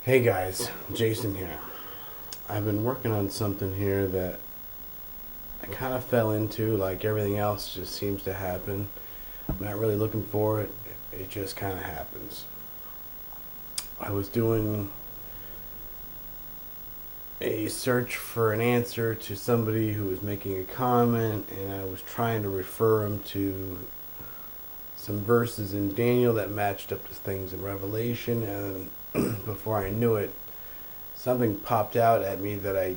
Hey guys, Jason here. I've been working on something here that I kind of fell into, like everything else just seems to happen. I'm not really looking for it, it just kind of happens. I was doing a search for an answer to somebody who was making a comment, and I was trying to refer him to some verses in Daniel that matched up to things in Revelation, and before I knew it, something popped out at me that I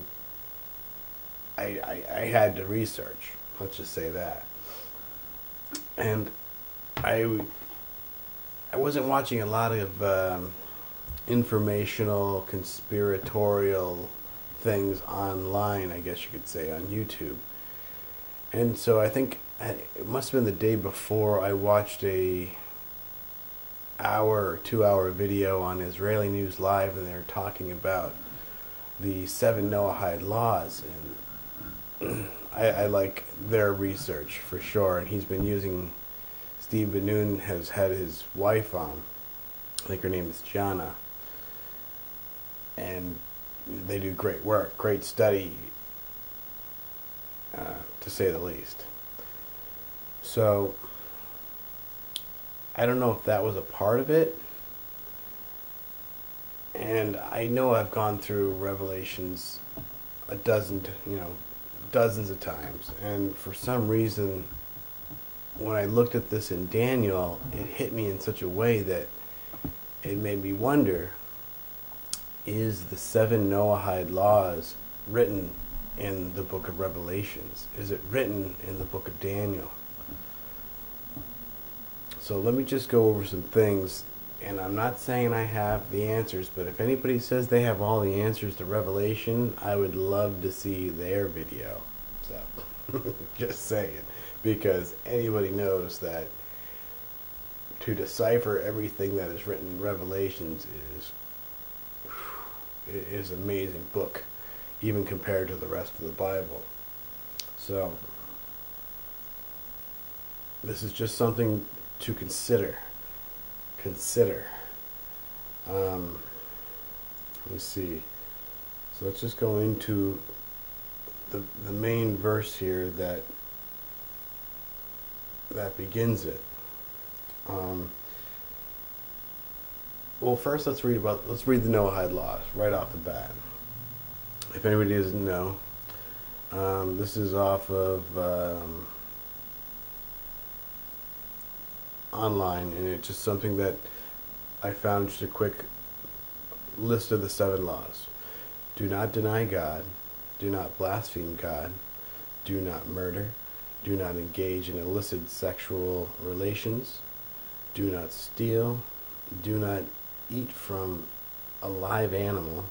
had to research. Let's just say that. And I I wasn't watching a lot of informational, conspiratorial things online. I guess you could say on YouTube. And so I think it must have been the day before I watched a hour or 2 hour video on Israeli News Live, and they were talking about the seven Noahide laws, and I like their research for sure. And he's been using Steve Benoon has had his wife on. I think her name is Jana, and they do great work, great study, to say the least. So I don't know if that was a part of it. And I know I've gone through Revelations a dozen, dozens of times. And for some reason, when I looked at this in Daniel, it hit me in such a way that it made me wonder, is the seven Noahide laws written in the book of Revelations? Is it written in the book of Daniel? So let me just go over some things, and I'm not saying I have the answers, but if anybody says they have all the answers to Revelation, I would love to see their video. So, just saying, because anybody knows that to decipher everything that is written in Revelations is an amazing book, even compared to the rest of the Bible. So, this is just something to consider. Let me see. So let's just go into the main verse here that begins it. Well, first let's read the Noahide laws right off the bat. If anybody doesn't know, this is off of online, and it's just something that I found, just a quick list of the seven laws. Do not deny God. Do not blaspheme God. Do not murder. Do not engage in illicit sexual relations. Do not steal. Do not eat from a live animal.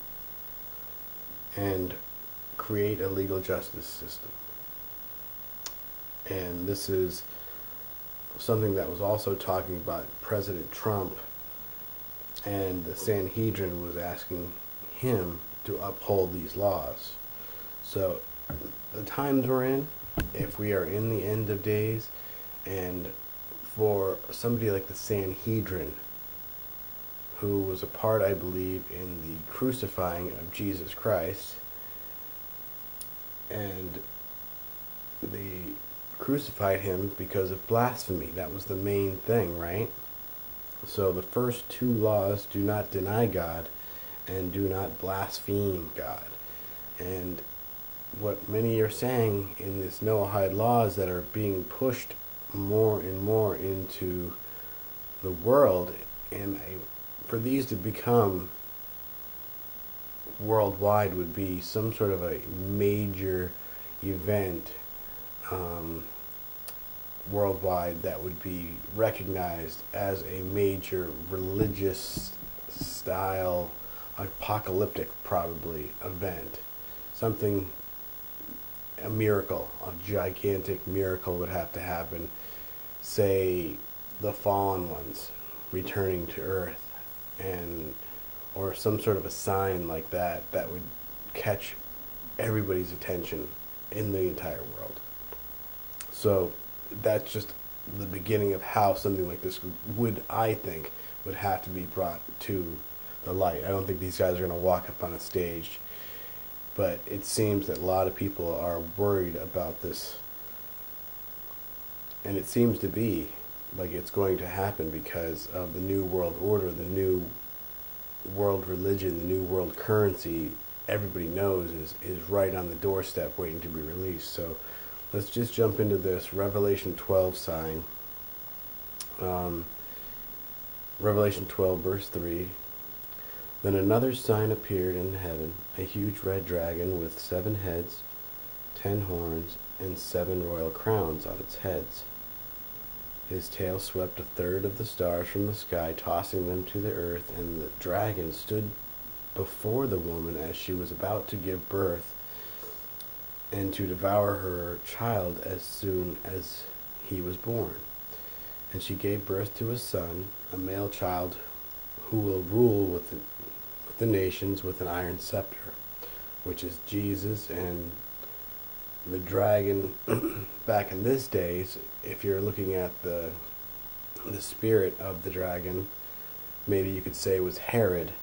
And create a legal justice system. And this is something that was also talking about President Trump, and the Sanhedrin was asking him to uphold these laws. So the times we're in, if we are in the end of days, and for somebody like the Sanhedrin, who was a part, I believe, in the crucifying of Jesus Christ, and they crucified him because of blasphemy. That was the main thing, right? So the first two laws, do not deny God and do not blaspheme God. And what many are saying in this Noahide laws that are being pushed more and more into the world, and for these to become worldwide would be some sort of a major event, worldwide, that would be recognized as a major religious style apocalyptic probably event. Something, a miracle, a gigantic miracle would have to happen. Say the fallen ones returning to earth, and or some sort of a sign like that that would catch everybody's attention in the entire world. So that's just the beginning of how something like this would, I think, would have to be brought to the light. I don't think these guys are going to walk up on a stage, but it seems that a lot of people are worried about this, and it seems to be like it's going to happen because of the new world order, the new world religion, the new world currency. Everybody knows is right on the doorstep waiting to be released. So let's just jump into this Revelation 12 sign. Revelation 12 verse 3. Then another sign appeared in heaven, a huge red dragon with 7 heads, 10 horns, and 7 royal crowns on its heads. His tail swept a third of the stars from the sky, tossing them to the earth, and the dragon stood before the woman as she was about to give birth and to devour her child as soon as he was born. And she gave birth to a son, a male child, who will rule with the nations with an iron scepter, which is Jesus. And the dragon, back in this days, if you're looking at the spirit of the dragon, maybe you could say it was Herod.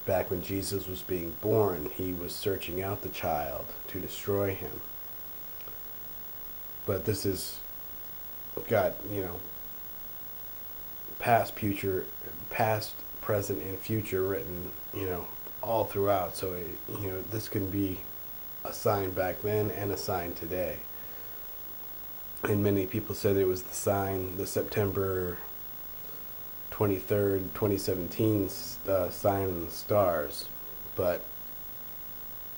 Back when Jesus was being born, he was searching out the child to destroy him. But this has got, past, present, and future written, all throughout. So, this can be a sign back then and a sign today. And many people said it was the sign, the September 23rd, 2017 sign in the stars. But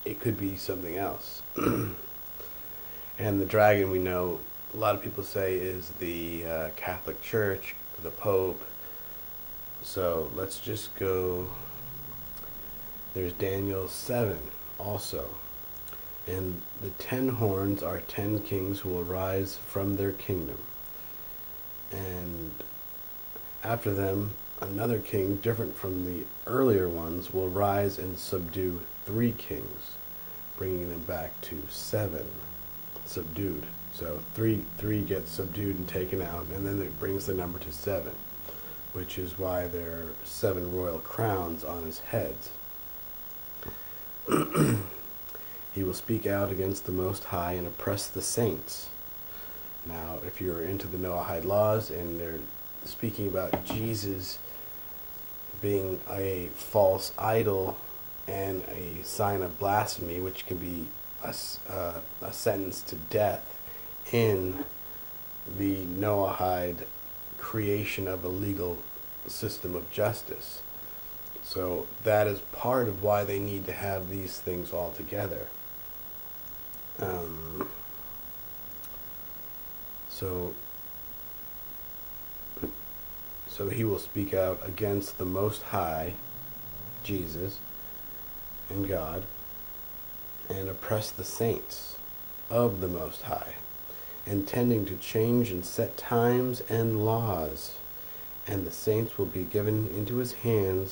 it could be something else. And the dragon, we know, a lot of people say is the Catholic Church, the Pope. So let's just go. There's Daniel 7 also. And the 10 horns are 10 kings who will rise from their kingdom. And after them, another king, different from the earlier ones, will rise and subdue 3 kings, bringing them back to 7 subdued. So 3 get subdued and taken out, and then it brings the number to 7, which is why there are 7 royal crowns on his heads. He will speak out against the Most High and oppress the saints. Now, if you're into the Noahide laws, and they're speaking about Jesus being a false idol and a sign of blasphemy, which can be a sentence to death in the Noahide creation of a legal system of justice. So that is part of why they need to have these things all together. So he will speak out against the Most High, Jesus, and God, and oppress the saints of the Most High, intending to change and set times and laws, and the saints will be given into his hand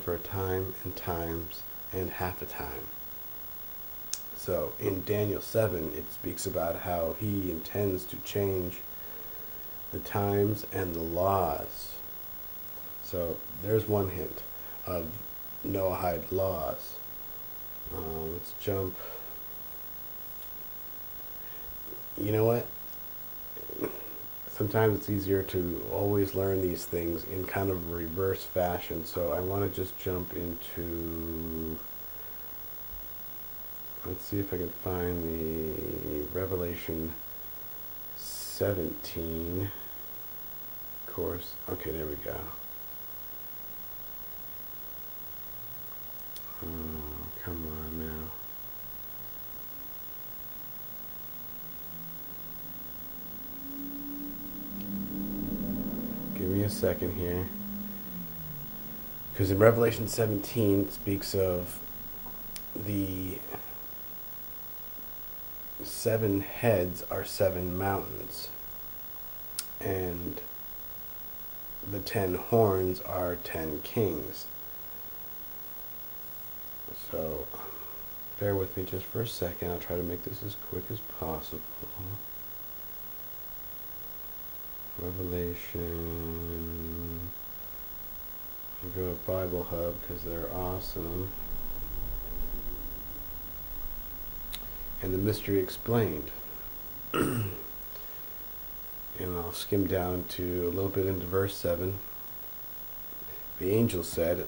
for a time and times and half a time. So in Daniel 7, it speaks about how he intends to change the times and the laws. So there's one hint of Noahide laws. Let's jump. You know what? Sometimes it's easier to always learn these things in kind of a reverse fashion. So I want to just jump into... Let's see if I can find the Revelation 17 course. Okay, there we go. Oh, come on now. Give me a second here. Because in Revelation 17 it speaks of the 7 heads are 7 mountains, and the 10 horns are 10 kings. So bear with me just for a second. I'll try to make this as quick as possible. Revelation. I'll go to Bible Hub because they're awesome. And the mystery explained. And I'll skim down to a little bit into verse 7. The angel said,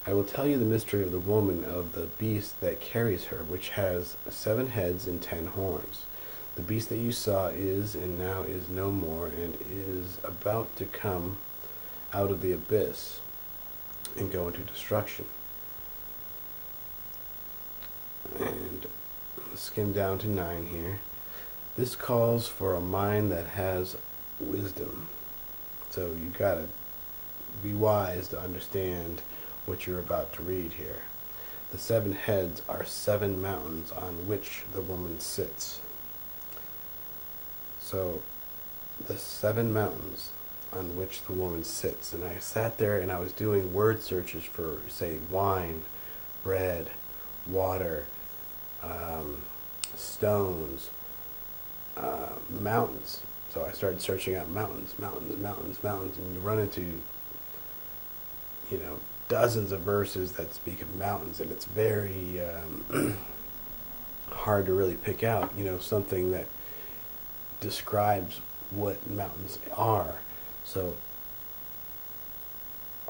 I will tell you the mystery of the woman of the beast that carries her, which has 7 heads and 10 horns. The beast that you saw is and now is no more, and is about to come out of the abyss and go into destruction. And skim down to 9 here. This calls for a mind that has wisdom. So you gotta be wise to understand what you're about to read here. The 7 heads are 7 mountains on which the woman sits. So the 7 mountains on which the woman sits. And I sat there and I was doing word searches for, say, wine, bread, water, stones, mountains. So I started searching out mountains, and you run into, dozens of verses that speak of mountains, and it's very hard to really pick out, something that describes what mountains are. So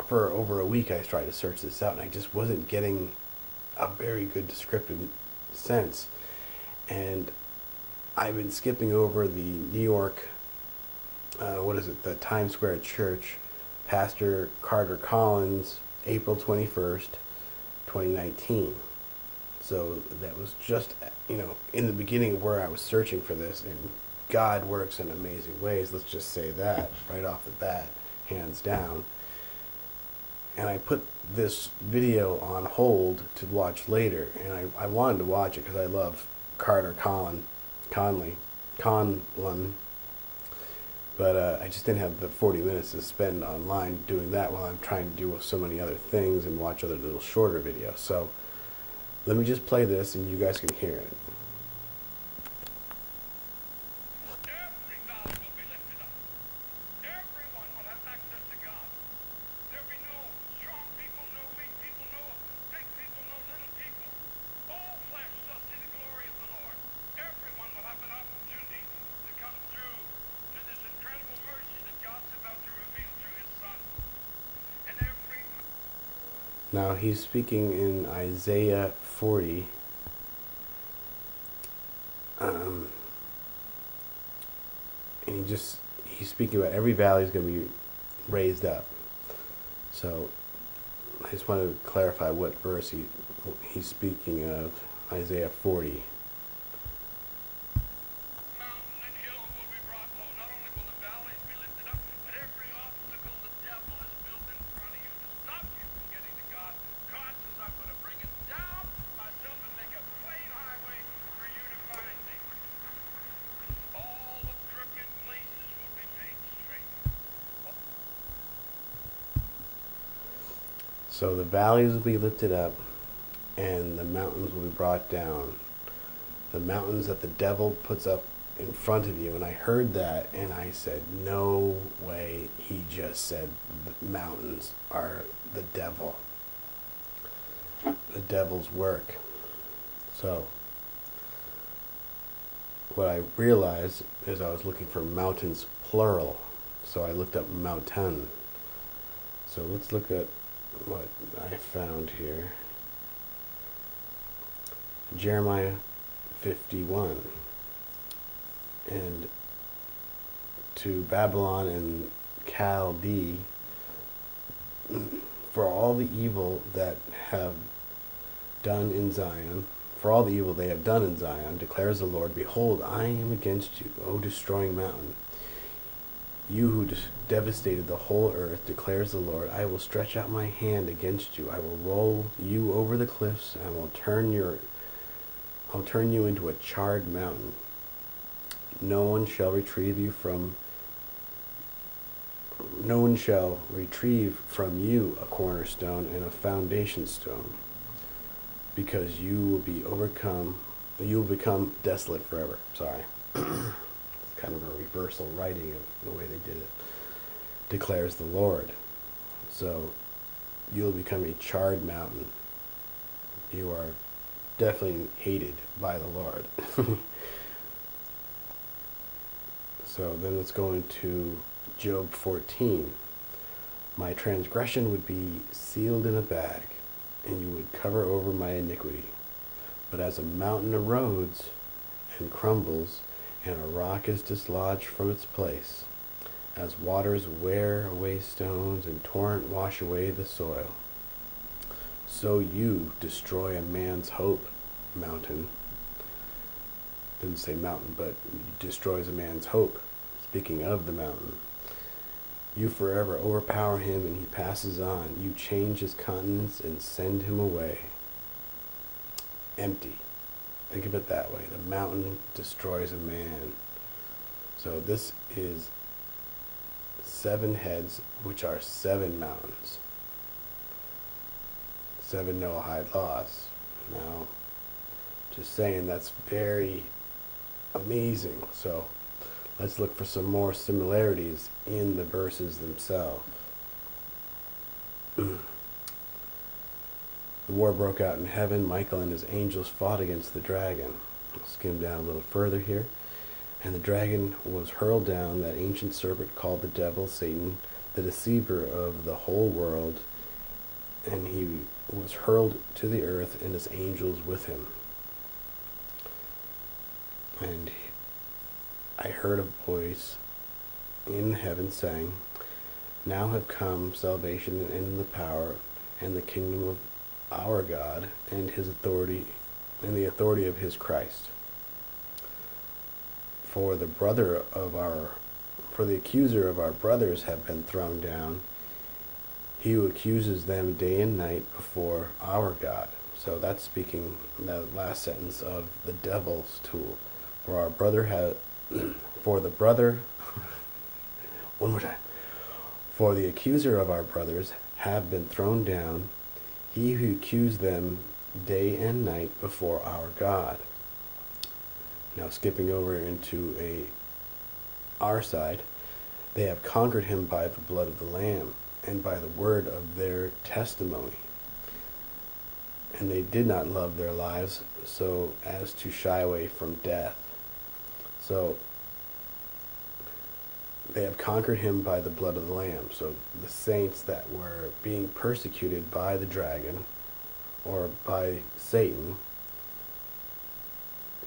for over a week I tried to search this out, and I just wasn't getting a very good descriptive sense. And I've been skipping over the New York, the Times Square Church, Pastor Carter Collins, April 21st, 2019. So that was just, in the beginning of where I was searching for this, and God works in amazing ways, let's just say that, right off the bat, hands down. And I put this video on hold to watch later, and I wanted to watch it because I love Carter Conlon, but I just didn't have the 40 minutes to spend online doing that while I'm trying to do so many other things and watch other little shorter videos. So let me just play this and you guys can hear it. Now he's speaking in Isaiah 40. And he's speaking about every valley is going to be raised up. So I just wanted to clarify what verse he's speaking of, Isaiah 40. So the valleys will be lifted up, and the mountains will be brought down. The mountains that the devil puts up in front of you. And I heard that, and I said, no way, he just said the mountains are the devil. The devil's work. So what I realized is I was looking for mountains plural. So I looked up mountain. So let's look at what I found here. Jeremiah 51. And to Babylon and Chaldee, for all the evil that have done in Zion, for all the evil they have done in Zion, declares the Lord, behold, I am against you, O destroying mountain. You who devastated the whole earth, declares the Lord, I will stretch out my hand against you. I will roll you over the cliffs, and I'll turn you into a charred mountain. No one shall retrieve from you a cornerstone and a foundation stone, because you will become desolate forever. Sorry. It's kind of a reversal writing of the way they did it. Declares the Lord. So you'll become a charred mountain. You are definitely hated by the Lord. So then let's go into Job 14. My transgression would be sealed in a bag, and you would cover over my iniquity. But as a mountain erodes and crumbles, and a rock is dislodged from its place, as waters wear away stones and torrent wash away the soil, so you destroy a man's hope, mountain. Didn't say mountain, but destroys a man's hope. Speaking of the mountain, you forever overpower him and he passes on. You change his countenance and send him away empty. Think of it that way. The mountain destroys a man. So this is 7 heads, which are 7 mountains. 7 Noahide laws. Now, just saying, that's very amazing. So let's look for some more similarities in the verses themselves. The war broke out in heaven. Michael and his angels fought against the dragon. I'll skim down a little further here. And the dragon was hurled down, that ancient serpent called the devil, Satan, the deceiver of the whole world. And he was hurled to the earth, and his angels with him. And I heard a voice in heaven saying, now have come salvation and the power and the kingdom of our God and his authority and the authority of his Christ. For the accuser of our brothers have been thrown down, he who accuses them day and night before our God. So that's speaking the last sentence of the devil's tool. For our brother has, for the brother, one more time. For the accuser of our brothers have been thrown down, he who accused them day and night before our God. Now skipping over into our side, they have conquered him by the blood of the Lamb and by the word of their testimony. And they did not love their lives so as to shy away from death. So they have conquered him by the blood of the Lamb. So the saints that were being persecuted by the dragon or by Satan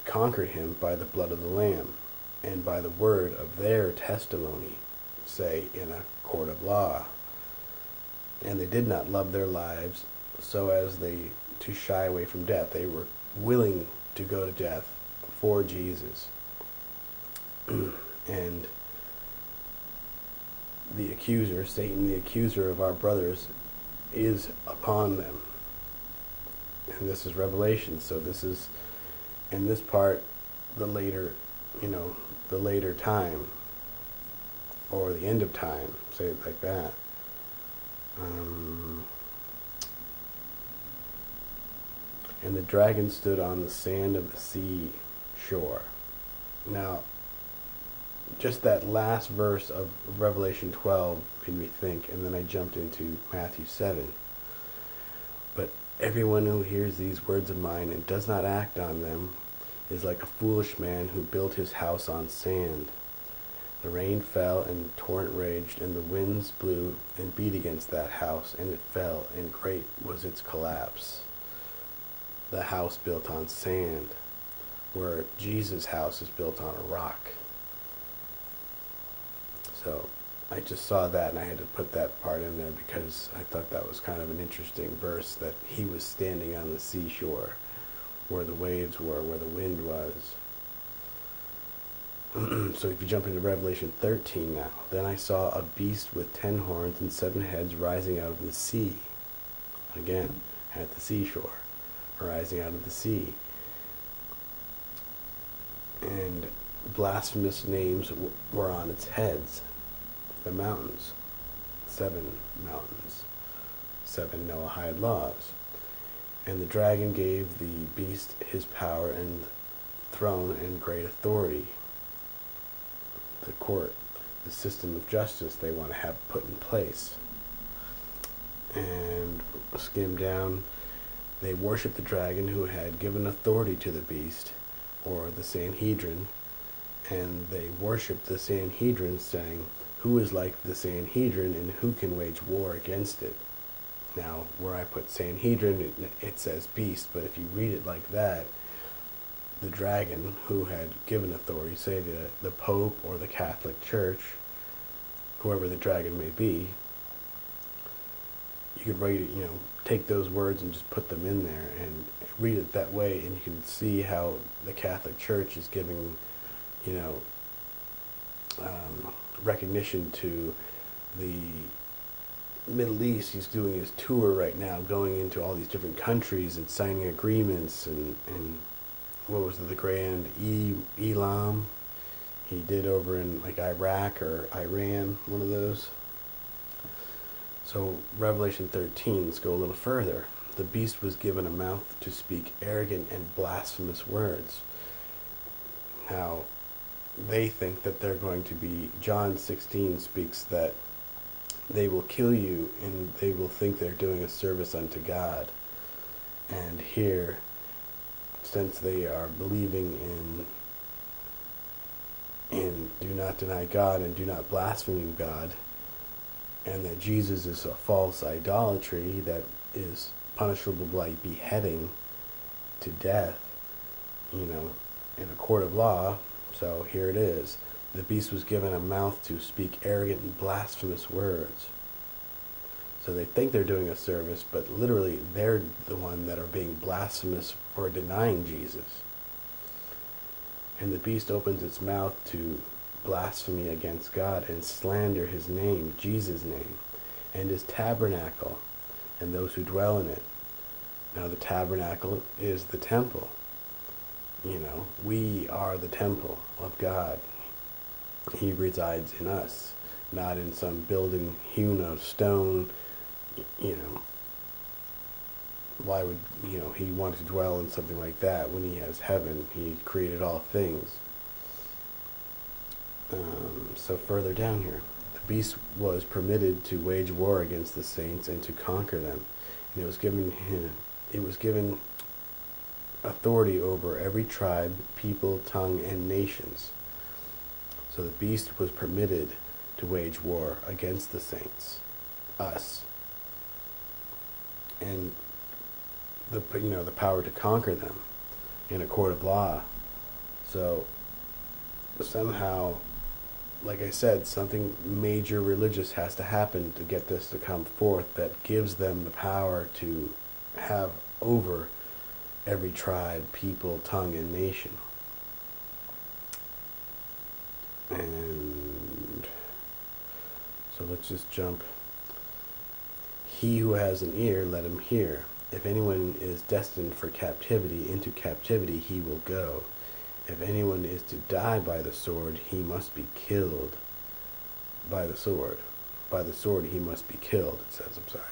conquered him by the blood of the Lamb and by the word of their testimony, say in a court of law. And they did not love their lives so as to shy away from death. They were willing to go to death for Jesus. And the accuser, Satan, the accuser of our brothers, is upon them. And this is Revelation. So this is, in this part, the later time, or the end of time, say it like that. And the dragon stood on the sand of the sea shore. Now, just that last verse of Revelation 12 made me think, and then I jumped into Matthew 7. But everyone who hears these words of mine and does not act on them is like a foolish man who built his house on sand. The rain fell and the torrent raged, and the winds blew and beat against that house, and it fell, and great was its collapse. The house built on sand, where Jesus' house is built on a rock. So I just saw that, and I had to put that part in there because I thought that was kind of an interesting verse, that he was standing on the seashore where the waves were, where the wind was. So if you jump into Revelation 13 now, then I saw a beast with 10 horns and 7 heads rising out of the sea. Again, at the seashore, rising out of the sea. And blasphemous names were on its heads. The mountains. 7 mountains. 7 Noahide laws. And the dragon gave the beast his power and throne and great authority. The court, the system of justice they want to have put in place. and skim down. They worship the dragon who had given authority to the beast, or the Sanhedrin, and they worship the Sanhedrin, saying, "Who is like the Sanhedrin, and who can wage war against it?" Now, where I put Sanhedrin, it says beast, but if you read it like that, the dragon who had given authority, say the Pope or the Catholic Church, whoever the dragon may be, you could write it, take those words and just put them in there and read it that way, and you can see how the Catholic Church is giving, recognition to the Middle East. He's doing his tour right now, going into all these different countries and signing agreements, and what was the Grand Elam he did over in like Iraq or Iran, one of those. So Revelation 13, let's go a little further. The beast was given a mouth to speak arrogant and blasphemous words. Now, they think that they're going to be, John 16 speaks that they will kill you and they will think they're doing a service unto God. And here, since they are believing in do not deny God and do not blaspheme God, and that Jesus is a false idolatry that is punishable by beheading to death, in a court of law. So here it is. The beast was given a mouth to speak arrogant and blasphemous words. So they think they're doing a service, but literally they're the one that are being blasphemous for denying Jesus. And the beast opens its mouth to blasphemy against God and slander his name, Jesus' name, and his tabernacle, and those who dwell in it. Now the tabernacle is the temple. We are the temple of God. He resides in us, not in some building hewn of stone. Why would, he want to dwell in something like that when he has heaven? He created all things. So further down here, the beast was permitted to wage war against the saints and to conquer them. And it was given authority over every tribe, people, tongue, and nations. So the beast was permitted to wage war against the saints, us, and the power to conquer them in a court of law. So somehow, like I said, something major religious has to happen to get this to come forth that gives them the power to have over every tribe, people, tongue, and nation. And so let's just jump. He who has an ear, let him hear. If anyone is destined for captivity, into captivity he will go. If anyone is to die by the sword, he must be killed by the sword. By the sword he must be killed, it says, I'm sorry.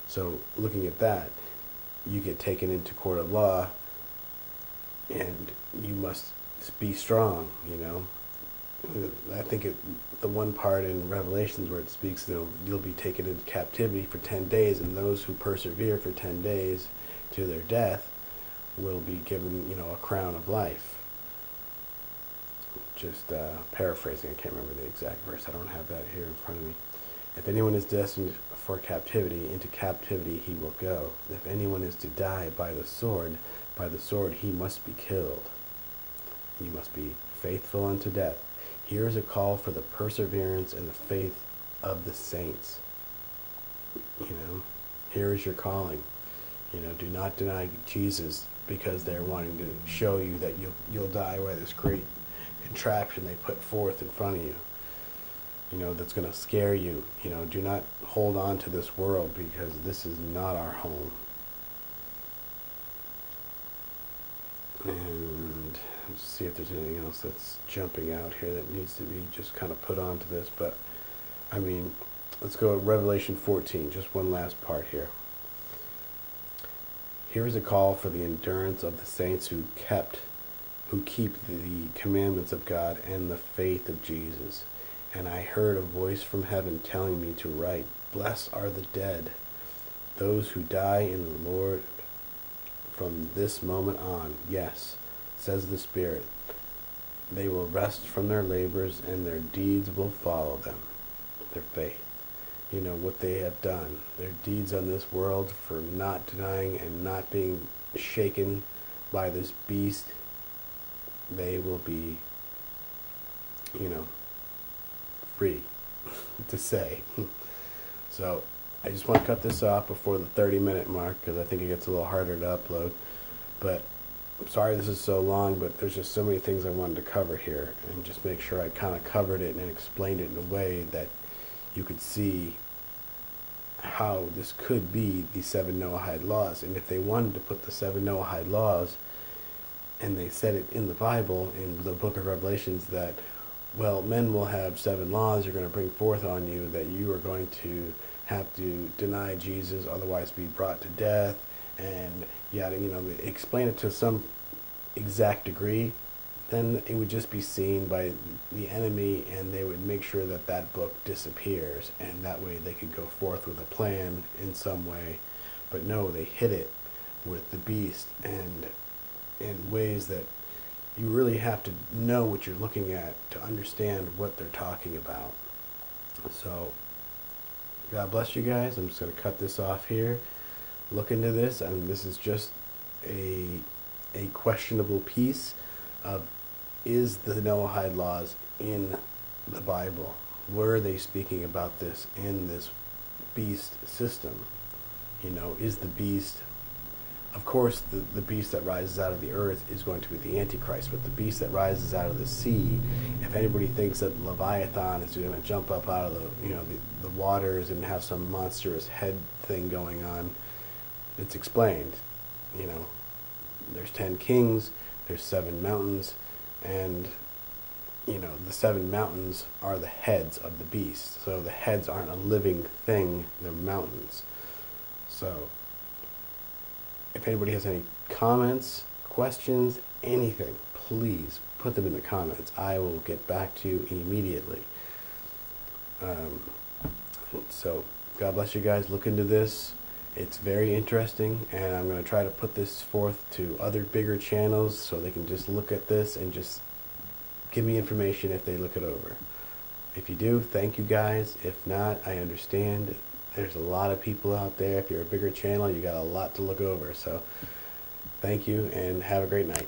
So looking at that, you get taken into court of law, and you must be strong, I think the one part in Revelations where it speaks, you'll be taken into captivity for 10 days, and those who persevere for 10 days to their death will be given, a crown of life. Just paraphrasing, I can't remember the exact verse. I don't have that here in front of me. If anyone is destined for captivity, into captivity he will go. If anyone is to die by the sword he must be killed. He must be faithful unto death. Here is a call for the perseverance and the faith of the saints. Here is your calling. Do not deny Jesus because they're wanting to show you that you'll die by this great contraption they put forth in front of you. That's going to scare you. Do not hold on to this world, because this is not our home. And let's see if there's anything else that's jumping out here that needs to be just kind of put onto this. But, let's go to Revelation 14, just one last part here. Here is a call for the endurance of the saints who keep the commandments of God and the faith of Jesus. And I heard a voice from heaven telling me to write, "Blessed are the dead those who die in the Lord from this moment on, yes, says the Spirit, they will rest from their labors, and their deeds will follow them, their faith. You know, what they have done, their deeds on this world for not denying and not being shaken by this beast, they will be, you know, free to say. So I just want to cut this off before the 30-minute mark, because I think it gets a little harder to upload. But I'm sorry this is so long, but there's just so many things I wanted to cover here, and just make sure I kind of covered it and explained it in a way that you could see how this could be the 7 Noahide laws. And if they wanted to put the 7 Noahide laws, and they said it in the Bible, in the book of Revelations, that, well, men will have 7 laws you're going to bring forth on you, that you are going to have to deny Jesus, otherwise be brought to death, and yada, you know, explain it to some exact degree, then it would just be seen by the enemy, and they would make sure that that book disappears, and that way they could go forth with a plan in some way. But no, they hid it with the beast, and in ways that you really have to know what you're looking at to understand what they're talking about. So God bless you guys. I'm just going to cut this off here. Look into this. I mean, this is just a questionable piece of, is the Noahide laws in the Bible? Were they speaking about this in this beast system? You know, is the beast, of course, the beast that rises out of the earth is going to be the Antichrist, but the beast that rises out of the sea, if anybody thinks that Leviathan is going to jump up out of the, you know, the waters and have some monstrous head thing going on, it's explained. You know, there's 10 kings, there's 7 mountains, and, you know, the 7 mountains are the heads of the beast. So the heads aren't a living thing, they're mountains. So if anybody has any comments, questions, anything, please put them in the comments. I will get back to you immediately. So God bless you guys. Look into this. It's very interesting, and I'm going to try to put this forth to other bigger channels so they can just look at this and just give me information if they look it over. If you do, thank you guys. If not, I understand. There's a lot of people out there. If you're a bigger channel, you got a lot to look over. So thank you, and have a great night.